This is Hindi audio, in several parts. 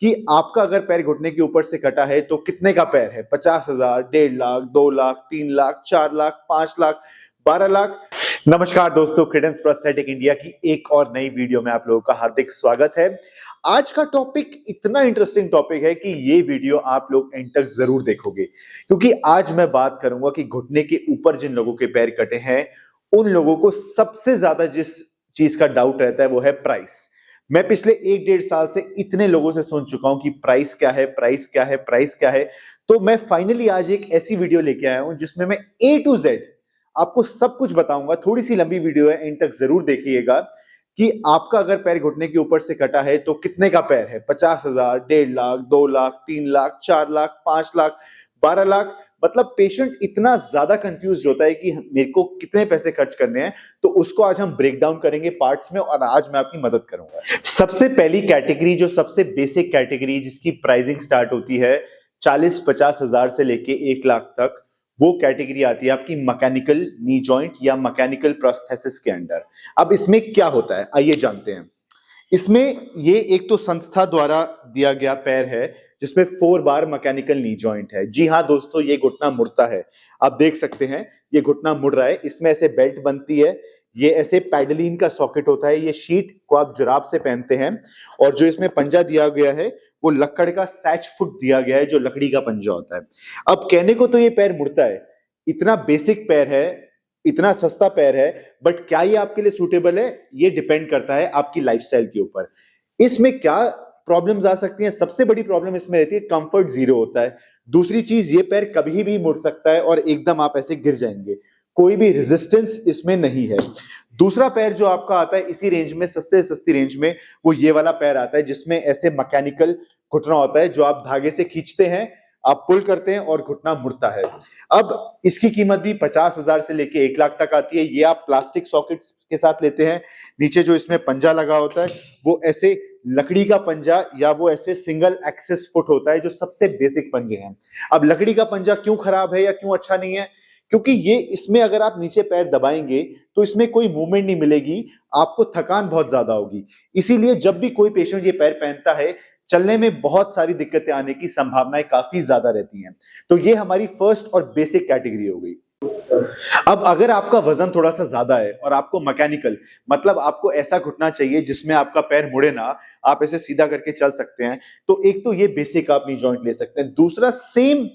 कि आपका अगर पैर घुटने के ऊपर से कटा है तो कितने का पैर है? 50,000, 1.5 लाख, 2 लाख, 3 लाख, 4 लाख, 5 लाख, 12 लाख। नमस्कार दोस्तों, क्रेडेंस प्रोस्थेटिक इंडिया की एक और नई वीडियो में आप लोगों का हार्दिक स्वागत है। आज का टॉपिक इतना इंटरेस्टिंग टॉपिक है कि ये वीडियो आप लोग एंड तक जरूर देखोगे, क्योंकि आज मैं बात करूंगा कि घुटने के ऊपर जिन लोगों के पैर कटे हैं उन लोगों को सबसे ज्यादा जिस चीज का डाउट रहता है वो है प्राइस। मैं पिछले 1-1.5 साल से इतने लोगों से सुन चुका हूं कि प्राइस क्या है, प्राइस क्या है, प्राइस क्या है। तो मैं फाइनली आज एक ऐसी वीडियो लेके आया हूं जिसमें मैं A to Z आपको सब कुछ बताऊंगा। थोड़ी सी लंबी वीडियो है, एंड तक जरूर देखिएगा कि आपका अगर पैर घुटने के ऊपर से कटा है तो कितने का पैर है? 50,000, 1.5 लाख, 2 लाख, 3 लाख, 4 लाख, 5 लाख, 12 लाख। मतलब पेशेंट इतना ज्यादा कंफ्यूज होता है कि मेरे को कितने पैसे खर्च करने हैं। तो उसको आज हम ब्रेक डाउन करेंगे पार्ट्स में, और आज मैं आपकी मदद करूंगा। सबसे पहली कैटेगरी, जो सबसे बेसिक कैटेगरी जिसकी प्राइसिंग स्टार्ट होती है 40-50 हजार से लेके 1 लाख तक, वो कैटेगरी आती है आपकी मैकेनिकल नी जॉइंट या मैकेनिकल प्रोस्थेसिस के अंडर। अब इसमें क्या होता है आइए जानते हैं। इसमें ये एक तो संस्था द्वारा दिया गया पैर है जिसमें 4 बार मैकेनिकल नी जॉइंट है। जी हाँ दोस्तों, ये घुटना मुड़ता है, आप देख सकते हैं ये घुटना मुड़ रहा है। इसमें ऐसे बेल्ट बनती है, ये ऐसे पैडलिन का सॉकेट होता है, ये शीट को आप जुराब से पहनते हैं, और जो इसमें पंजा दिया गया है वो लक्कड़ का सैच फुट दिया गया है जो लकड़ी का पंजा होता है। अब कहने को तो ये पैर मुड़ता है, इतना बेसिक पैर है, इतना सस्ता पैर है, बट क्या ये आपके लिए सूटेबल है? ये डिपेंड करता है आपकी लाइफस्टाइल के ऊपर। इसमें क्या प्रॉब्लम्स आ सकती हैं? सबसे बड़ी प्रॉब्लम इसमें रहती है कंफर्ट जीरो होता है। दूसरी चीज, ये पैर कभी भी मुड़ सकता है और एकदम आप ऐसे गिर जाएंगे, कोई भी रेजिस्टेंस इसमें नहीं है। दूसरा पैर जो आपका आता है इसी रेंज में, सस्ते सस्ती रेंज में, वो ये वाला पैर आता है जिसमें ऐसे मैकेनिकल घुटना होता है जो आप धागे से खींचते हैं, आप पुल करते हैं और घुटना मुड़ता है। अब इसकी कीमत भी 50,000 से लेके 1 लाख तक आती है। ये आप प्लास्टिक सॉकेट्स के साथ लेते हैं। नीचे जो इसमें पंजा लगा होता है वो ऐसे लकड़ी का पंजा या वो ऐसे सिंगल एक्सेस फुट होता है जो सबसे बेसिक पंजे हैं। अब लकड़ी का पंजा क्यों खराब है या क्यों अच्छा नहीं है? क्योंकि ये इसमें अगर आप नीचे पैर दबाएंगे तो इसमें कोई मूवमेंट नहीं मिलेगी, आपको थकान बहुत ज्यादा होगी। इसीलिए जब भी कोई पेशेंट ये पैर पहनता है, चलने में बहुत सारी दिक्कतें आने की संभावनाएं काफी ज्यादा रहती हैं। तो ये हमारी फर्स्ट और बेसिक कैटेगरी हो गई। अब अगर आपका वजन थोड़ा सा ज्यादा है और आपको मैकेनिकल, मतलब आपको ऐसा घुटना चाहिए जिसमें आपका पैर मुड़े ना, आप ऐसे सीधा करके चल सकते हैं, तो एक तो ये बेसिक आप नी जॉइंट ले सकते हैं। दूसरा, सेम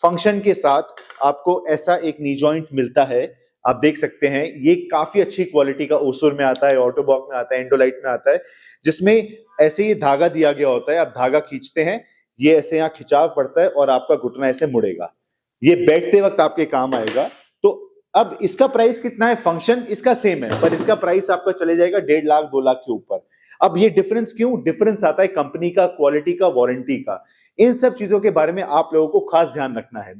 फंक्शन के साथ आपको ऐसा एक नी जॉइंट मिलता है, आप देख सकते हैं। ये काफी अच्छी क्वालिटी का ओसुर में आता है, ऑटोबॉक में आता है, एंडोलाइट में आता है, जिसमें ऐसे ये धागा दिया गया होता है। आप धागा खींचते हैं, ये ऐसे यहाँ खिंचाव पड़ता है और आपका घुटना ऐसे मुड़ेगा। ये बैठते वक्त आपके काम आएगा। तो अब इसका प्राइस कितना है? फंक्शन इसका सेम है, पर इसका प्राइस आपका चले जाएगा 1.5 लाख 2 लाख के ऊपर। अब ये डिफरेंस क्यों? डिफरेंस आता है कंपनी का, क्वालिटी का, वारंटी का। इन सब चीजों के बारे में आप लोगों को खास ध्यान रखना है।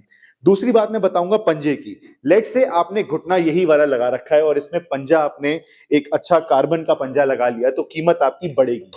दूसरी बात मैं बताऊंगा पंजे की। लेट से आपने घुटना यही वाला लगा रखा है और इसमें पंजा आपने एक अच्छा कार्बन का पंजा लगा लिया, तो कीमत आपकी बढ़ेगी।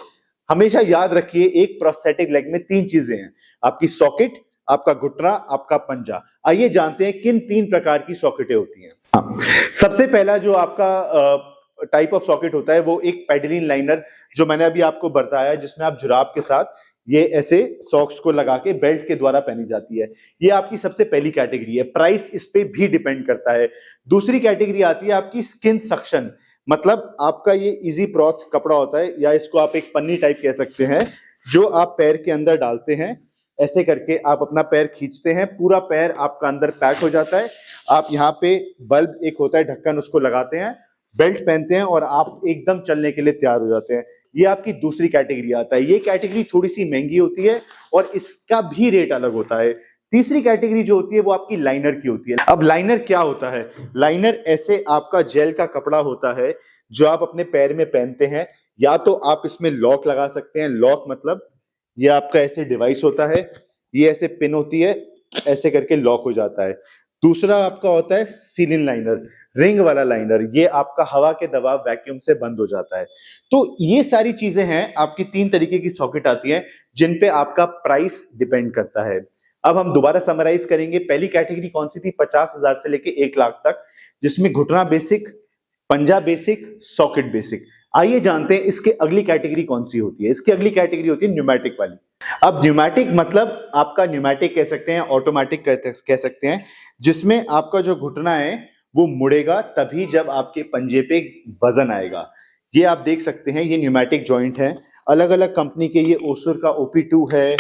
हमेशा याद रखिए, एक प्रोस्थेटिक लेग में 3 चीजें हैं, आपकी सॉकेट, आपका घुटना, आपका पंजा। आइए जानते हैं किन 3 प्रकार की सॉकेटें होती हैं। हाँ, सबसे पहला जो आपका टाइप ऑफ सॉकेट होता है वो एक पेडलिन लाइनर, जो मैंने अभी आपको बताया, जिसमें आप जुराब के साथ ये ऐसे सॉक्स को लगा के बेल्ट के द्वारा पहनी जाती है। ये आपकी सबसे पहली कैटेगरी है। प्राइस इस पे भी डिपेंड करता है। दूसरी कैटेगरी आती है आपकी स्किन सक्शन, मतलब आपका ये इजी प्रॉथ कपड़ा होता है, या इसको आप एक पन्नी टाइप कह सकते हैं, जो आप पैर के अंदर डालते हैं। ऐसे करके आप अपना पैर खींचते हैं, पूरा पैर आपका अंदर पैक हो जाता है। आप यहाँ पे बल्ब एक होता है ढक्कन, उसको लगाते हैं, बेल्ट पहनते हैं और आप एकदम चलने के लिए तैयार हो जाते हैं। ये आपकी दूसरी कैटेगरी आता है। ये कैटेगरी थोड़ी सी महंगी होती है और इसका भी रेट अलग होता है। तीसरी कैटेगरी जो होती है वो आपकी लाइनर की होती है। अब लाइनर क्या होता है? लाइनर ऐसे आपका जेल का कपड़ा होता है जो आप अपने पैर में पहनते हैं। या तो आप इसमें लॉक लगा सकते हैं, लॉक मतलब ये आपका ऐसे डिवाइस होता है, ये ऐसे पिन होती है, ऐसे करके लॉक हो जाता है। दूसरा आपका होता है सीलिन लाइनर, रिंग वाला लाइनर, ये आपका हवा के दबाव वैक्यूम से बंद हो जाता है। तो ये सारी चीजें हैं, आपकी 3 तरीके की सॉकेट आती हैं जिन पे आपका प्राइस डिपेंड करता है। अब हम दोबारा समराइज करेंगे। पहली कैटेगरी कौन सी थी? 50,000 से लेके 1 लाख तक, जिसमें घुटना बेसिक, पंजा बेसिक, सॉकेट बेसिक। आइए जानते हैं इसके अगली कैटेगरी कौन सी होती है। इसकी अगली कैटेगरी होती है न्यूमेटिक वाली। अब न्यूमेटिक मतलब आपका न्यूमेटिक कह सकते हैं, ऑटोमेटिक कह सकते हैं, जिसमें आपका जो घुटना है वो मुड़ेगा तभी जब आपके पंजे पे वजन आएगा। ये आप देख सकते हैं, ये न्यूमेटिक जॉइंट है। अलग अलग कंपनी के, ये ओसुर का OP2 है,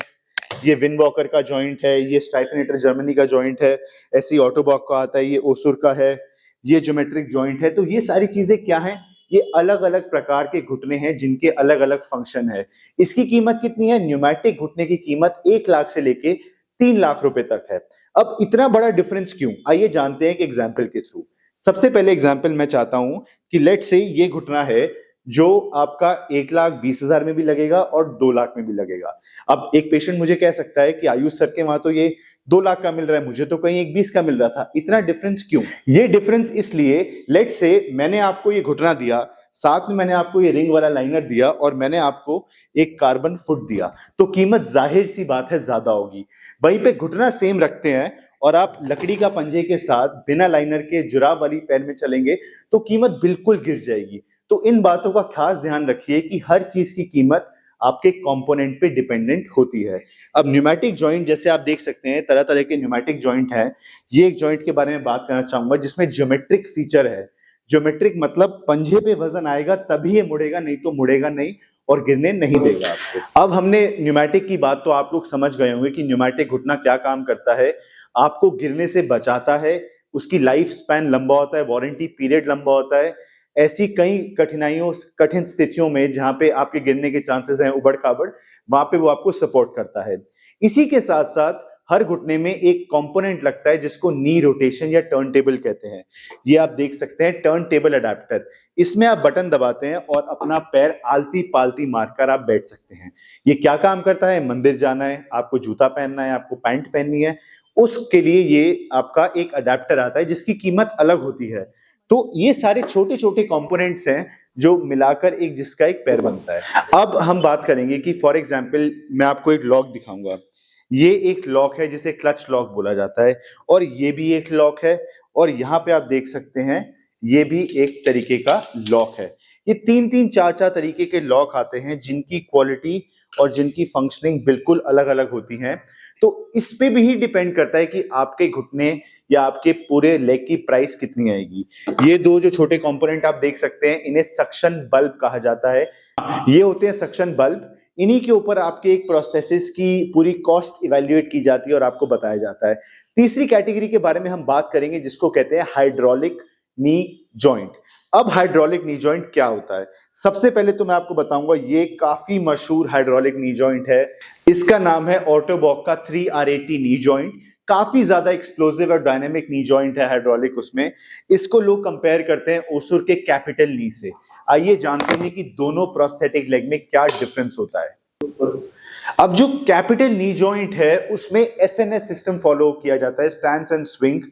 ये विनवॉकर का जॉइंट है, ये स्टाइफनेटर जर्मनी का जॉइंट है, ऐसे ही ऑटोबॉक का आता है, ये ओसुर का है, ये ज्योमेट्रिक जॉइंट है। तो ये सारी चीजें क्या हैं? ये अलग अलग प्रकार के घुटने हैं जिनके अलग अलग फंक्शन है। इसकी कीमत कितनी है? न्यूमेटिक घुटने की कीमत 1 लाख से लेके 3 लाख रुपए तक है। अब इतना बड़ा डिफरेंस क्यों? आइए जानते हैं एक एग्जाम्पल के थ्रू। सबसे पहले एग्जाम्पल मैं चाहता हूं कि लेट से ये घुटना है जो आपका 1,20,000 में भी लगेगा और 2 लाख में भी लगेगा। अब एक पेशेंट मुझे कह सकता है कि आयुष सर के वहां तो ये 2 लाख का मिल रहा है, मुझे तो कहीं 1,20 का मिल रहा था। इतना डिफरेंस क्यों? ये डिफरेंस इसलिए, लेट से मैंने आपको ये घुटना दिया, साथ में मैंने आपको ये रिंग वाला लाइनर दिया और मैंने आपको एक कार्बन फुट दिया, तो कीमत जाहिर सी बात है ज्यादा होगी। वहीं पे घुटना सेम रखते हैं और आप लकड़ी का पंजे के साथ बिना लाइनर के जुराब वाली पैन में चलेंगे तो कीमत बिल्कुल गिर जाएगी। तो इन बातों का खास ध्यान रखिए कि हर चीज की कीमत आपके कंपोनेंट पे डिपेंडेंट होती है। अब न्यूमेटिक जॉइंट जैसे आप देख सकते हैं, तरह तरह के न्यूमेटिक जॉइंट हैं। ये एक जॉइंट के बारे में बात करना चाहूंगा जिसमें ज्योमेट्रिक फीचर है। ज्योमेट्रिक मतलब पंजे पे वजन आएगा तभी ये मुड़ेगा, नहीं तो मुड़ेगा नहीं और गिरने नहीं देगा आपको। अब हमने न्यूमेटिक की बात तो आप लोग समझ गए होंगे कि न्यूमेटिक घुटना क्या काम करता है। आपको गिरने से बचाता है, उसकी लाइफ स्पैन लंबा होता है, वारंटी पीरियड लंबा होता है। ऐसी कई कठिन स्थितियों में जहां पे आपके गिरने के चांसेस हैं उबड़ खाबड़, वहां पे वो आपको सपोर्ट करता है। इसी के साथ साथ हर घुटने में एक कंपोनेंट लगता है जिसको नी रोटेशन या टर्न टेबल कहते हैं। ये आप देख सकते हैं, टर्न टेबल अडेप्टर। इसमें आप बटन दबाते हैं और अपना पैर आलती पालती मारकर आप बैठ सकते हैं। ये क्या काम करता है? मंदिर जाना है, आपको जूता पहनना है, आपको पैंट पहननी है, उसके लिए ये आपका एक अडेप्टर आता है जिसकी कीमत अलग होती है। तो ये सारे छोटे छोटे कंपोनेंट्स हैं जो मिलाकर एक जिसका एक पैर बनता है। अब हम बात करेंगे कि फॉर एग्जांपल मैं आपको एक लॉक दिखाऊंगा। ये एक लॉक है जिसे क्लच लॉक बोला जाता है और ये भी एक लॉक है और यहाँ पे आप देख सकते हैं ये भी एक तरीके का लॉक है। ये 3-3 4-4 तरीके के लॉक आते हैं जिनकी क्वालिटी और जिनकी फंक्शनिंग बिल्कुल अलग अलग होती हैं। तो इस पे भी ही डिपेंड करता है कि आपके घुटने या आपके पूरे लेग की प्राइस कितनी आएगी। ये दो जो छोटे कंपोनेंट आप देख सकते हैं इन्हें सक्शन बल्ब कहा जाता है। ये होते हैं सक्शन बल्ब। इन्हीं के ऊपर आपके एक प्रोसेसेस की पूरी कॉस्ट इवैल्यूएट की जाती है और आपको बताया जाता है। तीसरी कैटेगरी के बारे में हम बात करेंगे जिसको कहते हैं हाइड्रोलिक नी जॉइंट। अब हाइड्रोलिक नी जॉइंट क्या होता है? सबसे पहले तो मैं आपको बताऊंगा, ये काफी मशहूर हाइड्रोलिक नी जॉइंट है। इसका नाम है ऑटोबॉक का 3R80 नी जॉइंट। काफी ज्यादा एक्सप्लोसिव और डायनेमिक नी जॉइंट है हाइड्रोलिक उसमें। इसको लोग कंपेयर करते हैं ओसुर के कैपिटल नी से। आइए जानते हैं कि दोनों प्रोस्थेटिक लेग में क्या डिफरेंस होता है। अब जो कैपिटल नी जॉइंट है उसमें SNS सिस्टम फॉलो किया जाता है, स्टैंस एंड स्विंग,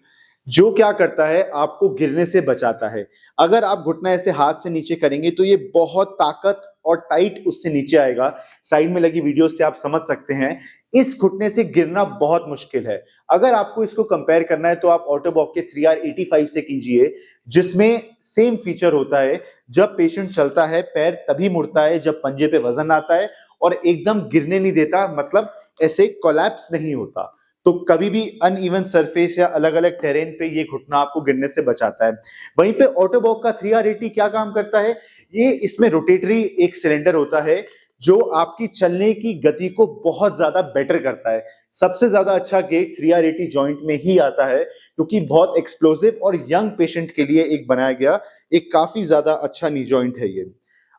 जो क्या करता है आपको गिरने से बचाता है। अगर आप घुटना ऐसे हाथ से नीचे करेंगे तो ये बहुत ताकत और टाइट उससे नीचे आएगा। साइड में लगी वीडियो से आप समझ सकते हैं इस घुटने से गिरना बहुत मुश्किल है। अगर आपको इसको कंपेयर करना है तो आप ऑटोबॉक के 3R85 से कीजिए, जिसमें सेम फीचर होता है। जब पेशेंट चलता है पैर तभी मुड़ता है जब पंजे पे वजन आता है और एकदम गिरने नहीं देता, मतलब ऐसे कोलैप्स नहीं होता। तो कभी भी अनइवन सरफेस या अलग अलग टेरेन पे ये घुटना आपको गिरने से बचाता है। वहीं पे ऑटोबॉक का 3R80 क्या काम करता है? ये इसमें रोटेटरी एक सिलेंडर होता है जो आपकी चलने की गति को बहुत ज्यादा बेटर करता है। सबसे ज्यादा अच्छा गेट 3R80 जॉइंट में ही आता है क्योंकि बहुत एक्सप्लोसिव और यंग पेशेंट के लिए एक बनाया गया एक काफी ज्यादा अच्छा नी जॉइंट है ये।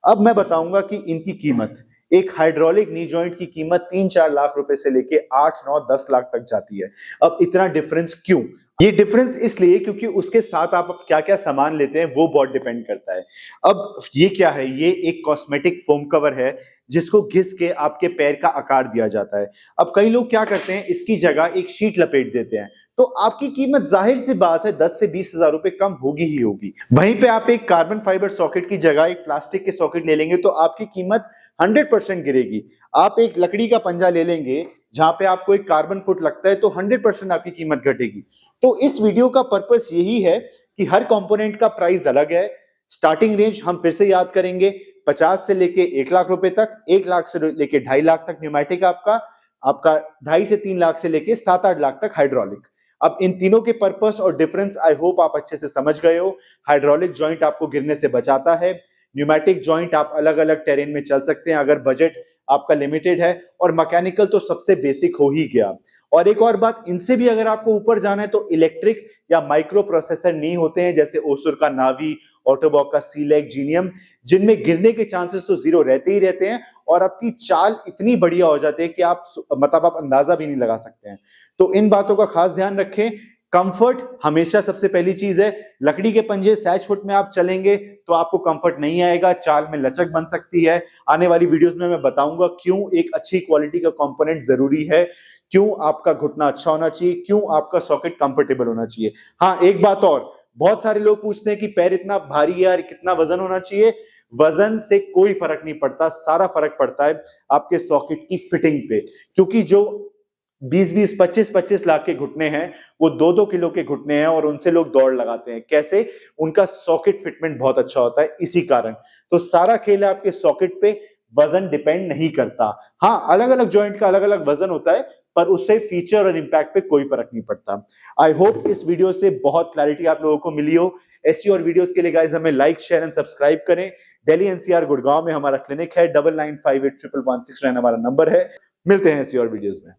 अब मैं बताऊंगा कि इनकी कीमत, एक हाइड्रोलिक नी जॉइंट की कीमत 3-4 लाख रुपए से लेके 8-9-10 लाख तक जाती है। अब इतना डिफरेंस क्यों? ये डिफरेंस इसलिए क्योंकि उसके साथ आप क्या क्या सामान लेते हैं वो बहुत डिपेंड करता है। अब ये क्या है? ये एक कॉस्मेटिक फोम कवर है जिसको घिस के आपके पैर का आकार दिया जाता है। अब कई लोग क्या करते हैं, इसकी जगह एक शीट लपेट देते हैं, तो आपकी कीमत जाहिर सी बात है 10 से 20 हजार रुपए कम होगी ही होगी। वहीं पे आप एक कार्बन फाइबर सॉकेट की जगह एक प्लास्टिक के सॉकेट ले लेंगे तो आपकी कीमत 100% गिरेगी। आप एक लकड़ी का पंजा ले लेंगे जहां पे आपको एक कार्बन फुट लगता है तो 100% आपकी कीमत घटेगी। तो इस वीडियो का पर्पस यही है कि हर कंपोनेंट का प्राइस अलग है। स्टार्टिंग रेंज हम फिर से याद करेंगे, 50 से लेके 1 लाख रुपए तक, 1 लाख से लेके 2.5 लाख तक न्यूमेटिक आपका 2.5 से 3 लाख से लेके 7-8 लाख तक हाइड्रोलिक। अब इन तीनों के पर्पस और डिफरेंस आई होप आप अच्छे से समझ गए हो। हाइड्रोलिक जॉइंट आपको गिरने से बचाता है, न्यूमेटिक जॉइंट आप अलग अलग टेरेन में चल सकते हैं अगर बजट आपका लिमिटेड है, और मैकेनिकल तो सबसे बेसिक हो ही गया। और एक और बात, इनसे भी अगर आपको ऊपर जाना है तो इलेक्ट्रिक या माइक्रो प्रोसेसर नहीं होते हैं, जैसे ओसुर का नावी, ऑटोबॉक का सीलेक, जीनियम, जिनमें गिरने के चांसेस तो जीरो रहते ही रहते हैं और आपकी चाल इतनी बढ़िया हो जाती है कि आप अंदाजा भी नहीं लगा सकते हैं। तो इन बातों का खास ध्यान रखें। कंफर्ट हमेशा सबसे पहली चीज है। लकड़ी के पंजे सैच फुट में आप चलेंगे तो आपको कंफर्ट नहीं आएगा, चाल में लचक बन सकती है। आने वाली वीडियोस में मैं बताऊंगा क्यों एक अच्छी क्वालिटी का कंपोनेंट जरूरी है, क्यों आपका घुटना अच्छा होना चाहिए, क्यों आपका सॉकेट कंफर्टेबल होना चाहिए। हाँ, एक बात और, बहुत सारे लोग पूछते हैं कि पैर इतना भारी है यार, कितना वजन होना चाहिए। वजन से कोई फर्क नहीं पड़ता, सारा फर्क पड़ता है आपके सॉकेट की फिटिंग पे। क्योंकि जो 20-20, 25-25 लाख के घुटने हैं वो 2-2 किलो के घुटने हैं और उनसे लोग दौड़ लगाते हैं। कैसे? उनका सॉकेट फिटमेंट बहुत अच्छा होता है, इसी कारण। तो सारा खेल है आपके सॉकेट पे, वजन डिपेंड नहीं करता। हाँ, अलग अलग जॉइंट का अलग अलग वजन होता है, पर उससे फीचर और इंपैक्ट पे कोई फर्क नहीं पड़ता। आई होप इस वीडियो से बहुत क्लैरिटी आप लोगों को मिली हो। ऐसी और वीडियोस के लिए गाइस हमें लाइक, शेयर एंड सब्सक्राइब करें। दिल्ली एनसीआर गुड़गांव में हमारा क्लिनिक है, 99581116 हमारा नंबर है। मिलते हैं ऐसी और वीडियोस में।